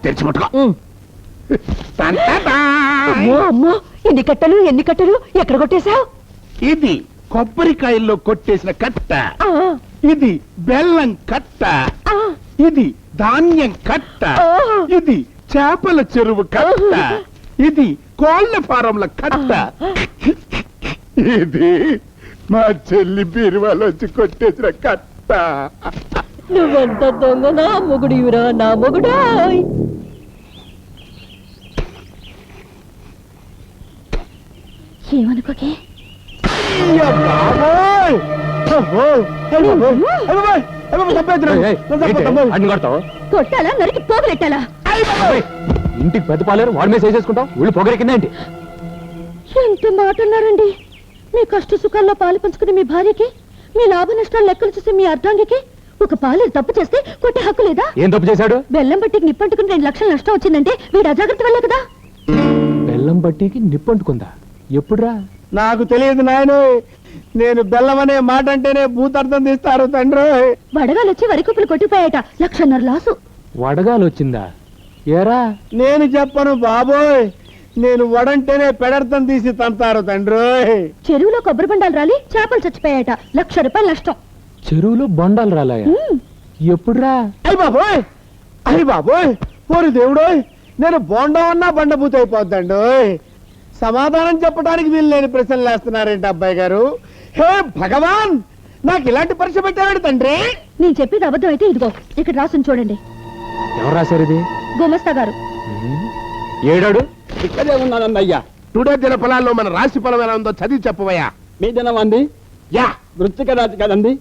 తెరిచి ముట్టుకో. అమ్మో, ఎన్ని కట్టలు ఎక్కడ కొట్టేశావు? ఇది కొబ్బరికాయల్లో కొట్టేసిన కట్ట, ఇది బెల్లం కట్ట, ఇది ధాన్యం కట్ట, ఇది చేపల చెరువు కట్ట, ఇది కోళ్ల ఫారంల కట్ట, ఇది మా చెల్లి బీరువాలోంచి కొట్టేసిన కట్ట. నువ్వెంత దొంగ నా మొగుడివిరా, నా మొగుడా. ఏమనుకోకే. కొట్టాలా, నరికి పోగలెట్టాలా? ఇంటికి పెద్ద పాలేరు వాడి మీద చేసేసుకుంటాం, వీళ్ళు పొగరెక్కిందేంటి? ఎంత మాట అన్నారండి. మీ కష్ట సుఖాల్లో పాలు పంచుకుని మీ భార్యకి, మీ లాభ నష్టాలు లెక్కలు చూసి మీ అర్ధాంగికి ఒక పాలేరు తప్పు చేస్తే కొట్టే హక్కు లేదా? ఏం తప్పు చేశాడు? బెల్లం బట్టికి నిప్పంటుకుని 2 లక్షలు నష్టం వచ్చిందంటే వీడు అజాగ్రత్త వల్లే కదా. బెల్లం బట్టికి నిప్పంటుకుందా? ఎప్పుడురా? నాకు తెలియదు నాయను. నేను బెల్లం అనే మాట అంటేనే భూతార్థం తీస్తారు తండ్రి. వడగాలు వచ్చి వరి కుప్పలు కొట్టిపోయాట, 1.5 లక్షల లాసు. వడగాలు వచ్చిందా? ఏరా? నేను చెప్పను బాబోయ్, నేను వడంటేనే పెడర్థం తీసి తంతారు తండ్రి. చెరువులో కొబ్బరి బండాలు రాలి చేపలు చచ్చిపోయాట, 1 లక్ష రూపాయలు నష్టం. చెరువులో బండాలు రాలాయా? ఎప్పుడురా? అయ్యి బాబోయ్, అయ్యి బాబోయ్, ఓరి దేవుడోయ్, నేను బోండం అన్నా బండబూత అయిపోద్దండి. సమాధానం చెప్పడానికి వీళ్ళు లేని ప్రశ్నలు వేస్తున్నారేంటి అబ్బాయి గారు? హే భగవాన్, నాకు ఇలాంటి పరీక్ష పెట్టాడు తండ్రి. నేను చెప్పేది అబద్ధం అయితే ఇదిగో ఇక్కడ రాసుని చూడండి. ఎవరు రాశారు ఇది? గుమస్తా గారు. ఏడాడు? ఇక్కడే ఉన్నానన్నయ్యా. టుడే దిన ఫలాల్లో మన రాశి ఫలం ఎలా ఉందో చదివి చెప్పవయ్యా. మీ దినం అంది యా, వృత్తిక రాజు కదండి.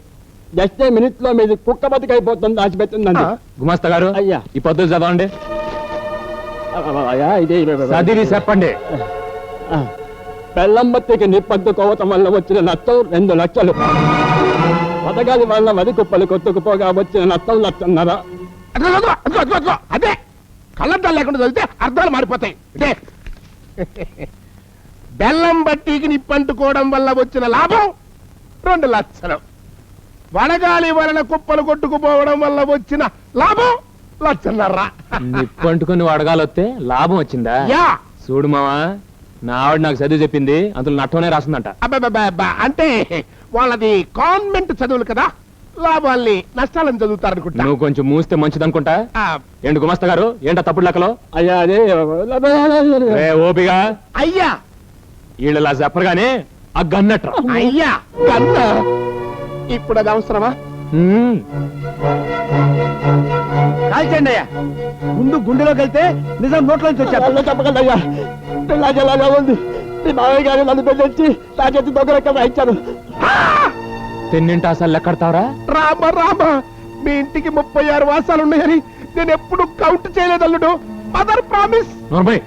జస్ట్ మినిట్ లో మీది కుక్క బతికైపోతుంది దాచిపెట్టిందండి. గుమాస్తా గారు, అయ్యా. ఈ పద్ధతి చదవండి. ఇదే చదివి చెప్పండి. బెల్లం బత్తికి నిప్పద్దుకోవటం వల్ల వచ్చిన నష్టం 2 లక్షలు. పథకాలి వల్ల వరి కుప్పలు కొట్టుకుపోగా వచ్చిన నష్టం 1.5 లక్షలు. అదే కళ్ళద్దాలు లేకుండా చదివితే అర్థాలు మారిపోతాయి. అంటే బెల్లం బట్టికి నిప్పంటుకోవడం వల్ల వచ్చిన లాభం 2 లక్షలు. వడగాలి వలన కుప్పలు కొట్టుకుపోవడం వల్ల వచ్చిన లాభం 1.5 లక్షలు. నిప్పంటుకుని వడగాలు వస్తే లాభం వచ్చిందా? యా, చూడు మావా, నా ఆవిడ నాకు చదివి చెప్పింది, అందులో నట్టనే రాస్తుందంట. అబ్బా, అంటే వాళ్ళది కాన్వెంట్ చదువులు కదా, లాభాల్ని నష్టాలను చదువుతారనుకుంటా. నువ్వు కొంచెం మూస్తే మంచిదనుకుంటా. ఆ, ఏంటి గుమస్తా గారు, ఏంటా తప్పుడు లెక్కలో? అయ్యా అదే ఓపిగా అయ్యా వీళ్ళు ఇలా చెప్పరుగానే ఆ గన్నట్రా. అయ్యా కన్న ఇప్పుడు అది అవసరమా? కాల్చండి అయ్యా. ముందు గుండెలోకి వెళ్తే నిజం నోట్లోంచి వచ్చారు. చెప్పగలయ్యా, నాకెలాగా ఉంది. మీ మావయ్య గారు నన్ను పెళ్ళొచ్చి నా చేతి దొంగలెక్క వాయించారు. తెన్నింటి అసలు లెక్కడతావరా? రామ, మీ ఇంటికి 36 వాసాలు ఉన్నాయని నేను ఎప్పుడు కౌంట్ చేయలేదు అల్లుడు. Mother promise. నోర్మై,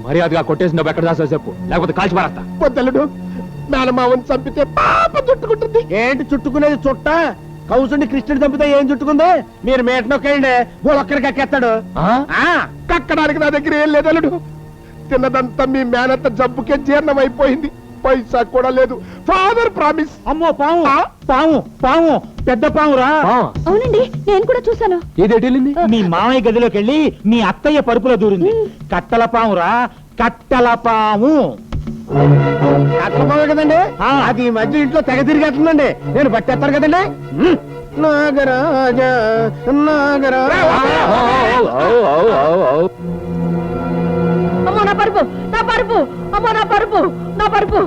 మర్యాదగా కొట్టేసి డబ్బు ఎక్కడ దాసా చెప్పు, లేకపోతే కాల్చి పారేస్తా. పొద్దలుడు, మేనమావని చంపితే పాప చుట్టుకుంటుంది. ఏంటి చుట్టుకునేది? చుట్ట కౌసుండి కృష్ణుడు చంపితే ఏం చుట్టుకుంది? మీరు మేటనొక్కండి, ఒక్కడికి ఎక్కేస్తాడు. కక్కడానికి నా దగ్గర ఏం లేదు అల్లుడు. తిన్నదంతా మీ మేనత్త జబ్బుకే జీర్ణం అయిపోయింది, పైసా కూడా లేదు. Father promise. అమ్మో పాము, పాము పాము, పెద్ద పామురా. అవునండి, నేను కూడా చూశాను. ఏదేటెళ్ళింది? మీ మామయ్య గదిలోకి వెళ్ళి మీ అత్తయ్య పరుపులో దూరింది. కట్టల పామురా, కట్టల పాము. కట్టల పాము కదండి, అది ఈ మధ్య ఇంట్లో తెగ తిరిగేస్తుందండి. నేను పట్టేస్తాను కదండి. నాగరాజ నాగరాజ. అమ్మో నా పరుపు, నా పరుపు, అమ్మో నా పరుపు, నా పరుపు.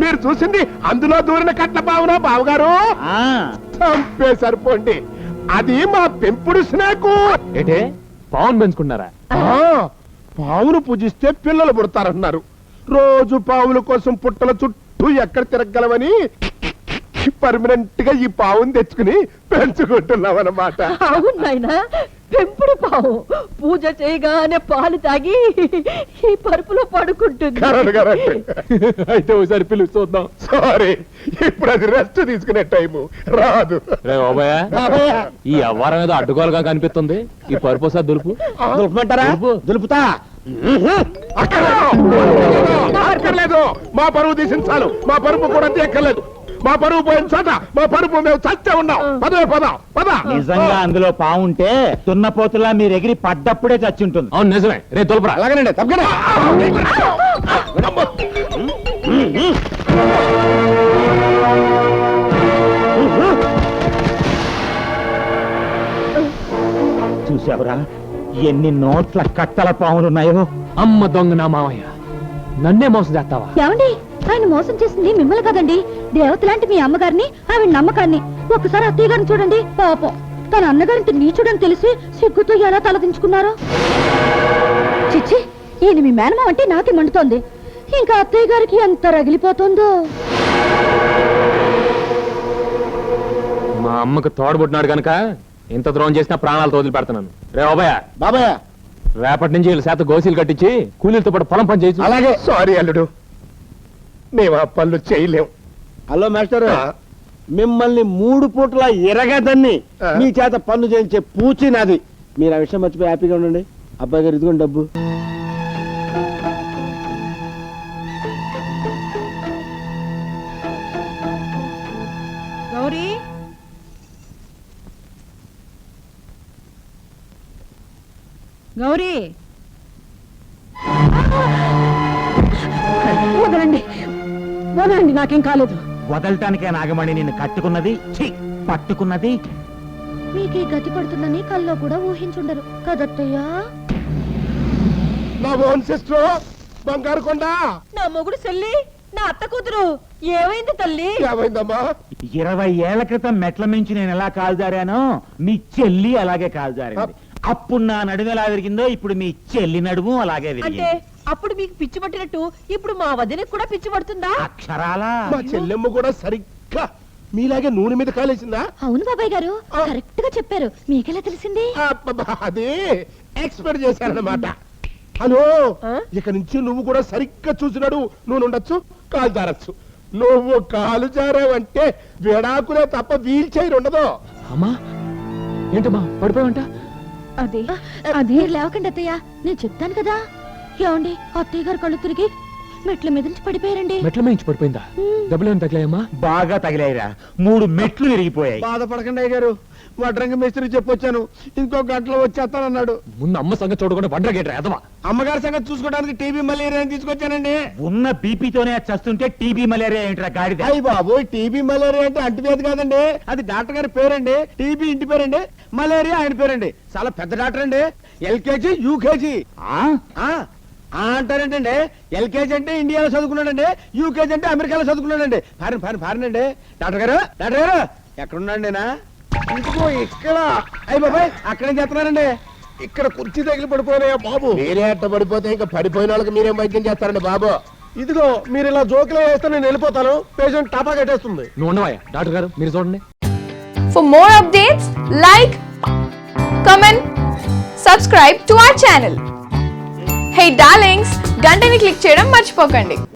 మీరు చూసింది అందులో దూరిన కట్ల పావునా బావగారు? చంపే సరిపోండి, అది మా పెంపుడు స్నేకు. ఏంటే పావును పెంచుకున్నారా? పావును పూజిస్తే పిల్లలు పుడతారన్నారు. రోజు పావుల కోసం పుట్టల చుట్టూ ఎక్కడ తిరగలవని పర్మనెంట్ గా ఈ పావును తెచ్చుకుని పెంచుకుంటున్నాం అన్నమాట. అవును నాయనా, పెంపుడు పావు పూజ చేయగానే పాలు తాగి ఈ పరుపులో పడుకుంటుంది. అయితే ఒకసారి పిలుచి చూద్దాం. సారీ, ఇప్పుడు అది రెస్ట్ తీసుకునే టైము రాదు. ఈ అవ్వారం ఏదో అడ్డుకోలుగా కనిపిస్తుంది. ఈ పరుపు సార్ దులుపు. దులుపుమంటారా? దులుపుతా. అక్కర్లేదు, మా పరువు తీసిన చాలు. మా పరుపు కూడా ఎక్కర్లేదు. మా పరువు పోయిన చోట మా పరుపు మేము చచ్చే ఉన్నాం. పదవే పద పద. నిజంగా అందులో పావుంటే దున్నపోతులా మీరు ఎగిరి పడ్డప్పుడే చచ్చుంటుంది. అవును నిజమే, రే తొలపరా. అలాగేనండి తప్పకుండా. చూసావురా ఎన్ని నోట్ల కట్టల పాములున్నాయో. అమ్మ దొంగ నా మామయ్య, నన్నే మోసం చేస్తావా? ఏమండి, ఆయన మోసం చేసింది మిమ్మల్ని కదండి, దేవత లాంటి మీ అమ్మగారిని, ఆవిడ నమ్మకాన్ని. ఒక్కసారి అత్తయ్య గారిని చూడండి, పాపం తన అన్నగారింటి నీచుడని తెలిసి సిగ్గుతో ఎలా తలదించుకున్నారో. చిచ్చి, ఈయన మీ మేనమావ అంటే నాకే మండుతోంది. ఇంకా అత్తయ్య గారికి ఎంత రగిలిపోతుందో. మా అమ్మకు తోడబుట్టినాడు గనక ఇంత ద్రోహం చేసినా ప్రాణాలతో వదిలిపెడుతున్నాను. రే బాబాయ్, బాబాయ్ రేపటి నుంచి వీళ్ళ శాత గోసీలు కట్టించి కూలీలతో పాటు పొలం పని చేయొచ్చు. అలాగే. సారీ అల్లుడు, మేము ఆ పనులు చేయలేం. హలో మాస్టర్, మిమ్మల్ని 3 పూట్ల ఎరగదని మీ చేత పన్ను చేయించే పూచి నాది. మీరు ఆ విషయం మర్చిపోయి హ్యాపీగా ఉండండి. అబ్బాయి గారు ఇదిగోండి డబ్బు. గౌరీ, గౌరీ, వదలండి, వదలండి, నాకేం కాలేదు. వదలటానికే నాగమణి నిన్ను కట్టుకున్నది, ఛీ, పట్టుకున్నది. మీకు ఈ గతి పడుతుందని కల్లో కూడా ఊహించుండరు కదత్తయ్యా. నా ఓన్ సిస్టర్ బంగారు కొండ. నా మొగుడు చెల్లి, నా అత్త కూతురు ఏమైంది తల్లి? ఏమైందమ్మా? 20 ఏళ్ల క్రితం మెట్ల మించి నేను ఎలా కాల్జారానో మీ చెల్లి అలాగే కాల్జారింది. అప్పుడు నా నడుము ఎలా విరిగిందో ఇప్పుడు మీ చెల్లి నడుము అలాగే అంటే విరిగింది. అప్పుడు మీకు పిచ్చి పట్టినట్టు ఇప్పుడు మా వదినకి కూడా పిచ్చి పడుతుందా? అక్షరాలా మా చెల్లెమ్మ కూడా సరిగ్గా మీలాగే నూనె మీద కాలేసిందా? అవును బాబాయ్ గారు, కరెక్ట్ గా చెప్పారు. మీకెలా తెలిసింది? అబ్బబ్బా, అది ఎక్స్పెక్ట్ చేశారన్నమాట. హలో, ఆ? ఇక నుంచి నువ్వు కూడా సరిగ్గా చూసినాడు నువ్వు ఉండొచ్చు, కాలు జారచ్చు. నువ్వు కాలు జారావంటే విడాకులే తప్ప వీల్ చైర్ ఉండదు. అమ్మా ఏంటమ్మా పడిపోయావంట? అది మీరు లేవకండి అత్తయ్య, నేను చెప్తాను కదా. ఏమండి, అత్తయ్య గారు కళ్ళు తిరిగి మెట్ల మీద నుంచి పడిపోయారండి. మెట్ల మేయించి పడిపోయిందా? దెబ్బలేని తగిలాయమ్మా? బాగా తగిలాయిరా, 3 మెట్లు విరిగిపోయాయి. బాధపడకండి అయ్య గారు, వడ్రంగ మేస్త్రి చెప్పొచ్చాను, ఇంకో గంటలో వచ్చేస్తానన్నాడు. ముందు అమ్మ సంగతి చూడకుండా వండరగేట్రా ఎదవా. అమ్మగారి సంగతి చూసుకోవడానికి టీబీ మలేరియా తీసుకొచ్చానండి. ఉన్న బీపీతోనే చస్తుంటే టీబీ మలేరియా ఏంట్రా గాడిద? అయ్యి బాబు, టీబీ మలేరియా అంటే అంటువ్యాధి కాదండి, అది డాక్టర్ గారి పేరండి. టీబీ ఇంటి పేరండి, మలేరియా ఆయన పేరండి. చాలా పెద్ద డాక్టర్ అండి. LKG UKG అంటారేంటండి? ఎల్కేజీ అంటే ఇండియాలో చదువుకున్నాడండి, యూకేజీ అంటే అమెరికాలో చదువుకున్నాడండి. ఫారిన్ అండి. డాక్టర్ గారు ఎక్కడున్నాడు నేనా? ఇదిగో ఇక్కడ. అయ్యి బాబాయ్, అక్కడేం చేస్తున్నారండి? ఇక్కడ కుర్చీ తగిలి పడిపోయినాయా బాబు? మీరే అట్ట పడిపోతే ఇంకా పడిపోయిన వాళ్ళకి మీరేం వైద్యం చేస్తారండి బాబు? ఇదిగో మీరు ఇలా జోకులు వేస్తే నేను వెళ్ళిపోతాను, పేషెంట్ టాపా కట్టేస్తుంది. నువ్వు ఉండవా డాక్టర్ గారు, మీరు చూడండి. For more updates, like, comment, subscribe to our channel. Hey darlings, గంటని click చేయడం మర్చిపోకండి.